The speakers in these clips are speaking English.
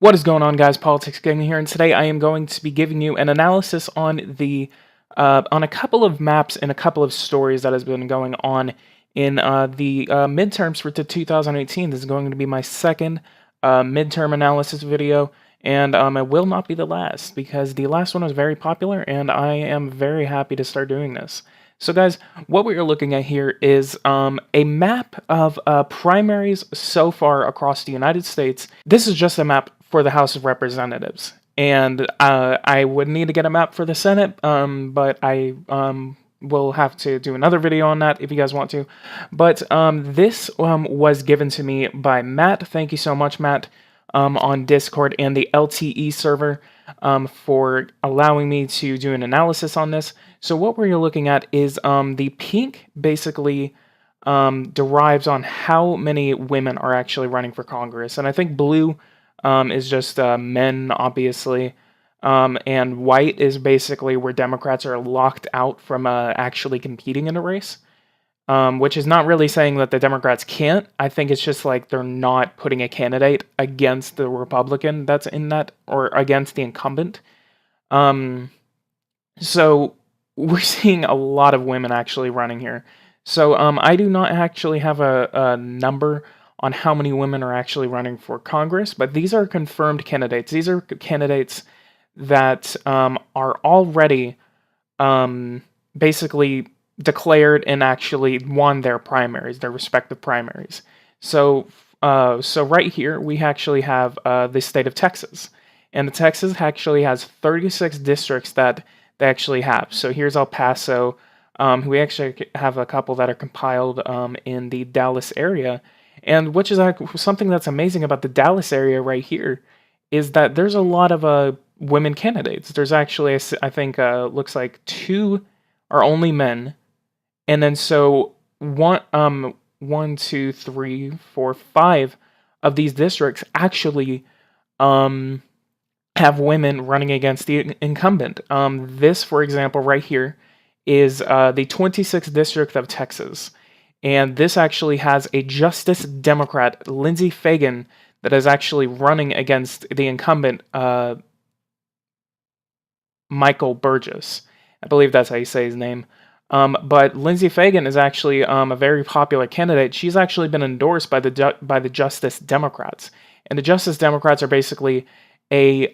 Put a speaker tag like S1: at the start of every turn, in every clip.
S1: What is going on, guys? Politics Gang here, and today I am going to be giving you an analysis on on a couple of maps and a couple of stories that has been going on in the midterms for 2018. This is going to be my second midterm analysis video, and it will not be the last because the last one was very popular, and I am very happy to start doing this. So guys, what we are looking at here is a map of primaries so far across the United States. This is just a map for the House of Representatives, and I would need to get a map for the Senate, but I will have to do another video on that if you guys want to. But this was given to me by Matt. Thank you so much, Matt, on Discord and the LTE server for allowing me to do an analysis on this. So what we're looking at is the pink basically derives on how many women are actually running for Congress. And I think blue is just men, obviously. And white is basically where Democrats are locked out from actually competing in a race. Which is not really saying that the Democrats can't. I think it's just like they're not putting a candidate against the Republican that's in that, or against the incumbent. So we're seeing a lot of women actually running here. So I do not actually have a number on how many women are actually running for Congress, but these are confirmed candidates. These are candidates that are already basically declared and actually won their primaries, their respective primaries. So right here we actually have the state of Texas, and the Texas actually has 36 districts that they actually have. So here's El Paso. We actually have a couple that are compiled in the Dallas area, and which is something that's amazing about the Dallas area right here is that there's a lot of women candidates. There's actually, I think, looks like 2 are only men. And then so 1, 2, 3, 4, 5 of these districts actually have women running against the incumbent. This, for example, right here is the 26th district of Texas. And this actually has a Justice Democrat, Lindsey Fagan, that is actually running against the incumbent, Michael Burgess. I believe that's how you say his name. But Lindsey Fagan is actually a very popular candidate. She's actually been endorsed by the Justice Democrats, and the Justice Democrats are basically a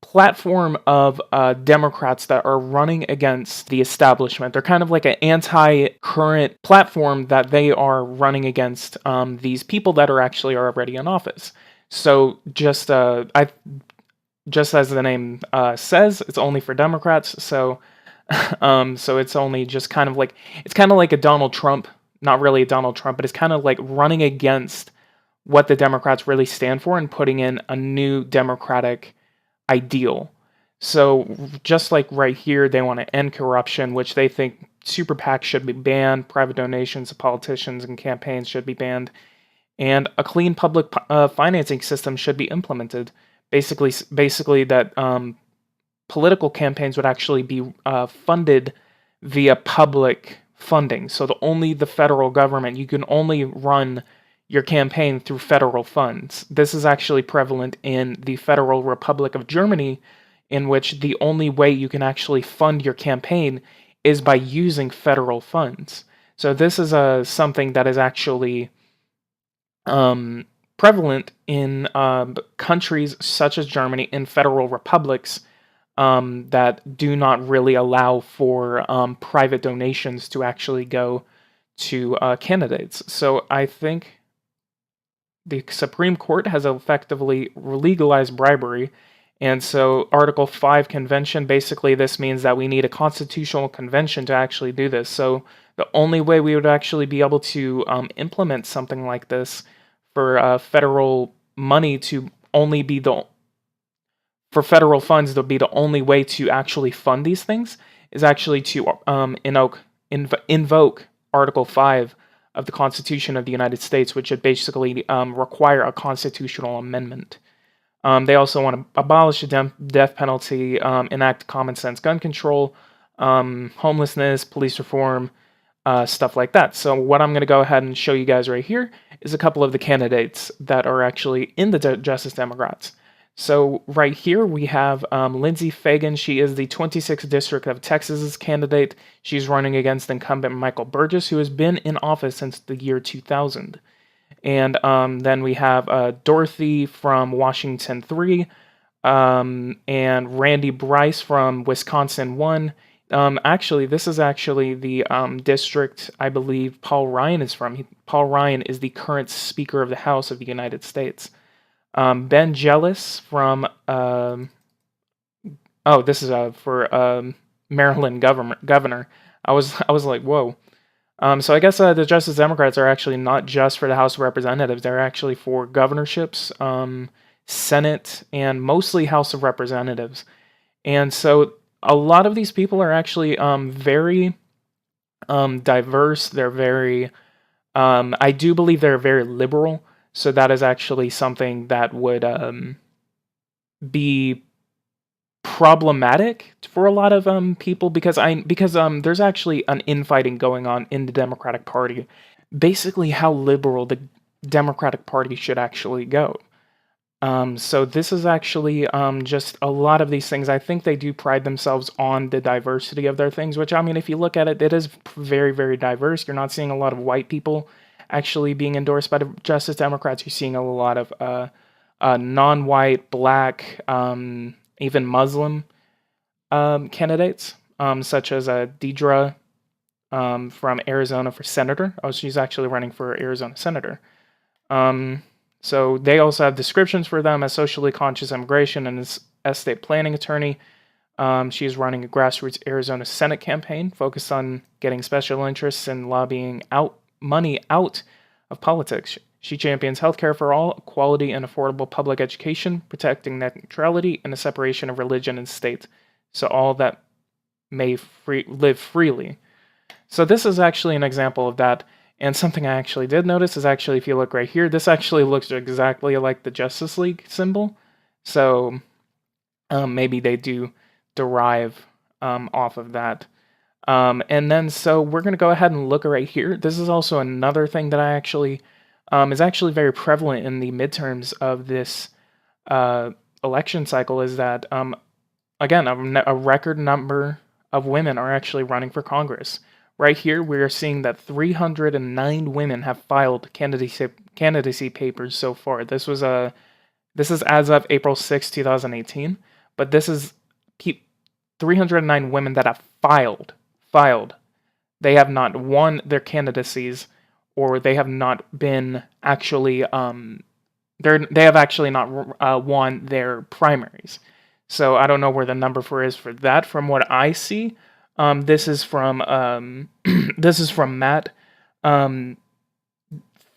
S1: platform of Democrats that are running against the establishment. They're kind of like an anti-current platform that they are running against these people that are actually already in office. So just as the name says, it's only for Democrats. So it's only just kind of like a Donald Trump, not really a Donald Trump, but it's kind of like running against what the Democrats really stand for and putting in a new Democratic ideal. So just like right here, they want to end corruption, which they think super PACs should be banned, private donations to politicians and campaigns should be banned, and a clean public financing system should be implemented. Basically that political campaigns would actually be funded via public funding. So only the federal government, you can only run your campaign through federal funds. This is actually prevalent in the Federal Republic of Germany, in which the only way you can actually fund your campaign is by using federal funds. So this is something that is actually prevalent in countries such as Germany, in federal republics that do not really allow for private donations to actually go to candidates. So I think the Supreme Court has effectively legalized bribery, and so Article 5 convention, basically this means that we need a constitutional convention to actually do this. So the only way we would actually be able to implement something like this for federal money to only be for federal funds to be the only way to actually fund these things is actually to invoke Article 5 of the Constitution of the United States, which would basically require a constitutional amendment. They also want to abolish the death penalty, enact common sense gun control, homelessness, police reform, stuff like that. So what I'm going to go ahead and show you guys right here is a couple of the candidates that are actually in the Justice Democrats. So right here we have Lindsey Fagan. She is the 26th District of Texas's candidate. She's running against incumbent Michael Burgess, who has been in office since the year 2000. And then we have Dorothy from Washington 3, and Randy Bryce from Wisconsin 1. Actually, this is actually the district I believe Paul Ryan is from. Paul Ryan is the current Speaker of the House of the United States. Ben Jealous from this is for Maryland governor. I was like, whoa. So I guess the Justice Democrats are actually not just for the House of Representatives; they're actually for governorships, Senate, and mostly House of Representatives. And so a lot of these people are actually very diverse. They're very, I do believe they're very liberal. So that is actually something that would be problematic for a lot of people because there's actually an infighting going on in the Democratic Party, basically how liberal the Democratic Party should actually go. So this is actually just a lot of these things. I think they do pride themselves on the diversity of their things, which, I mean, if you look at it, it is very, very diverse. You're not seeing a lot of white people actually being endorsed by the Justice Democrats. You're seeing a lot of non-white, black, even Muslim candidates, such as Deidre from Arizona for senator. Oh, she's actually running for Arizona senator. So they also have descriptions for them as socially conscious immigration and as estate planning attorney. She is running a grassroots Arizona Senate campaign focused on getting special interests and lobbying money out of politics. She champions healthcare for all, quality and affordable public education, protecting net neutrality, and the separation of religion and state, so all that may live freely. So this is actually an example of that. And something I actually did notice is actually, if you look right here, this actually looks exactly like the Justice League symbol. So maybe they do derive off of that. And then, so we're going to go ahead and look right here. This is also another thing that I actually is actually very prevalent in the midterms of this election cycle, is that, again, a record number of women are actually running for Congress. Right here, we are seeing that 309 women have filed candidacy papers so far. This is as of April 6, 2018, but this is 309 women that have filed. They have not won their candidacies, or they have not been actually they have actually not won their primaries. So I don't know where the number is for that. From what I see, this is from Matt.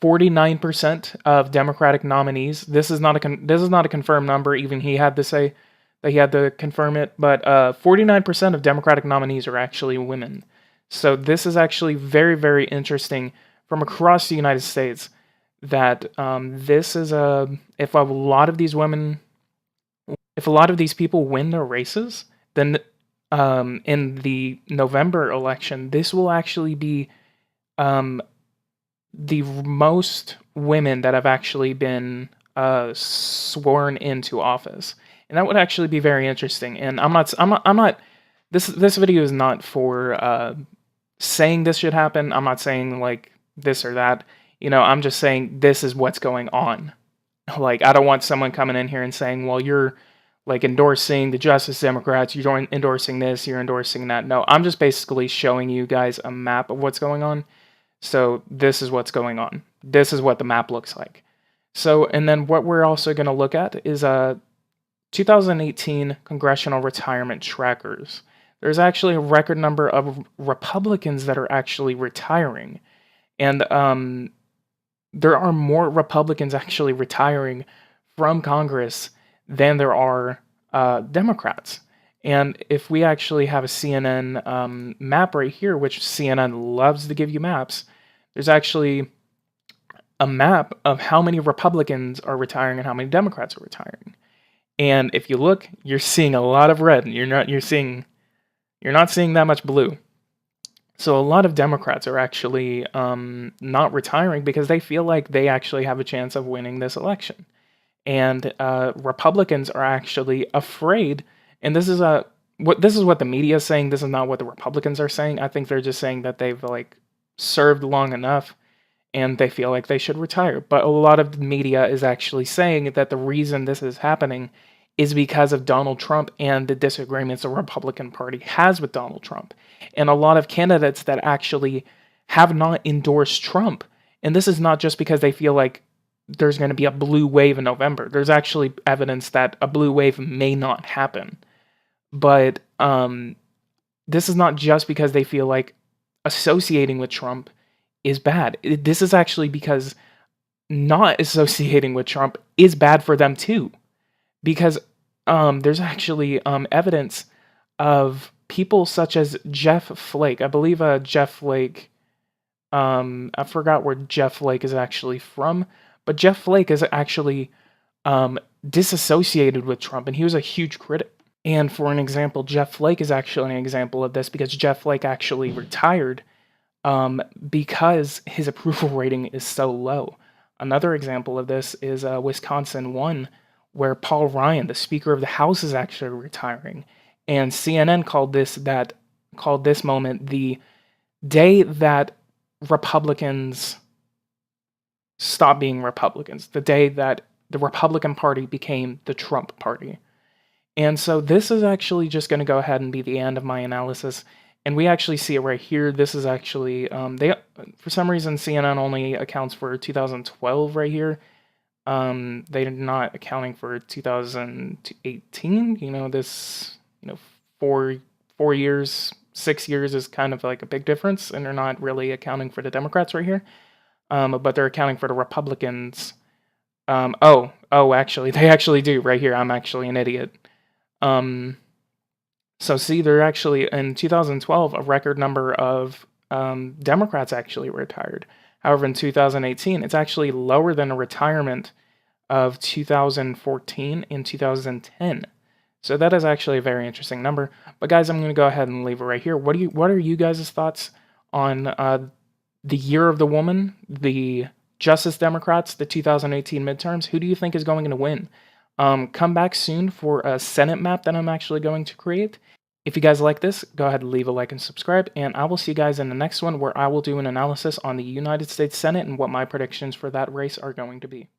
S1: 49% of Democratic nominees. This is not a confirmed number. Even he had to say that he had to confirm it. But 49% of Democratic nominees are actually women. So this is actually very, very interesting from across the United States. That this is if a lot of these people win their races, then in the November election, this will actually be the most women that have actually been sworn into office, and that would actually be very interesting. And I'm not. This video is not for saying this should happen. I'm not saying like this or that. I'm just saying this is what's going on. Like, I don't want someone coming in here and saying, well, you're like endorsing the Justice Democrats, you're endorsing this, you're endorsing that. No, I'm just basically showing you guys a map of what's going on. So this is what's going on. This is what the map looks like. So, and then what we're also going to look at is 2018 Congressional retirement trackers. There's actually a record number of Republicans that are actually retiring. And there are more Republicans actually retiring from Congress than there are Democrats. And if we actually have a CNN map right here, which CNN loves to give you maps, there's actually a map of how many Republicans are retiring and how many Democrats are retiring. And if you look, you're seeing a lot of red. You're not seeing that much blue. So a lot of Democrats are actually not retiring because they feel like they actually have a chance of winning this election. and Republicans are actually afraid. And this is what the media is saying. This is not what the Republicans are saying. I think they're just saying that they've like served long enough and they feel like they should retire. But a lot of the media is actually saying that the reason this is happening is because of Donald Trump and the disagreements the Republican Party has with Donald Trump. And a lot of candidates that actually have not endorsed Trump. And this is not just because they feel like there's going to be a blue wave in November. There's actually evidence that a blue wave may not happen. But this is not just because they feel like associating with Trump is bad. This is actually because not associating with Trump is bad for them too. Because there's actually evidence of people such as Jeff Flake. I believe Jeff Flake, I forgot where Jeff Flake is actually from, but Jeff Flake is actually disassociated with Trump, and he was a huge critic. And for an example, Jeff Flake is actually an example of this because Jeff Flake actually retired because his approval rating is so low. Another example of this is Wisconsin 1, where Paul Ryan, the Speaker of the House, is actually retiring. And CNN called this moment the day that Republicans stopped being Republicans, the day that the Republican Party became the Trump Party. And so this is actually just going to go ahead and be the end of my analysis. And we actually see it right here. This is actually, for some reason, CNN only accounts for 2012 right here. They're not accounting for 2018. This, 4 years, 6 years is kind of like a big difference. And they're not really accounting for the Democrats right here. But they're accounting for the Republicans. Actually, they actually do right here. I'm actually an idiot. So see, they're actually, in 2012, a record number of Democrats actually retired. However, in 2018, it's actually lower than a retirement of 2014 and 2010. So that is actually a very interesting number. But guys, I'm going to go ahead and leave it right here. What are you guys' thoughts on the Year of the Woman, the Justice Democrats, the 2018 midterms? Who do you think is going to win? Come back soon for a Senate map that I'm actually going to create. If you guys like this, go ahead and leave a like and subscribe, and I will see you guys in the next one where I will do an analysis on the United States Senate and what my predictions for that race are going to be.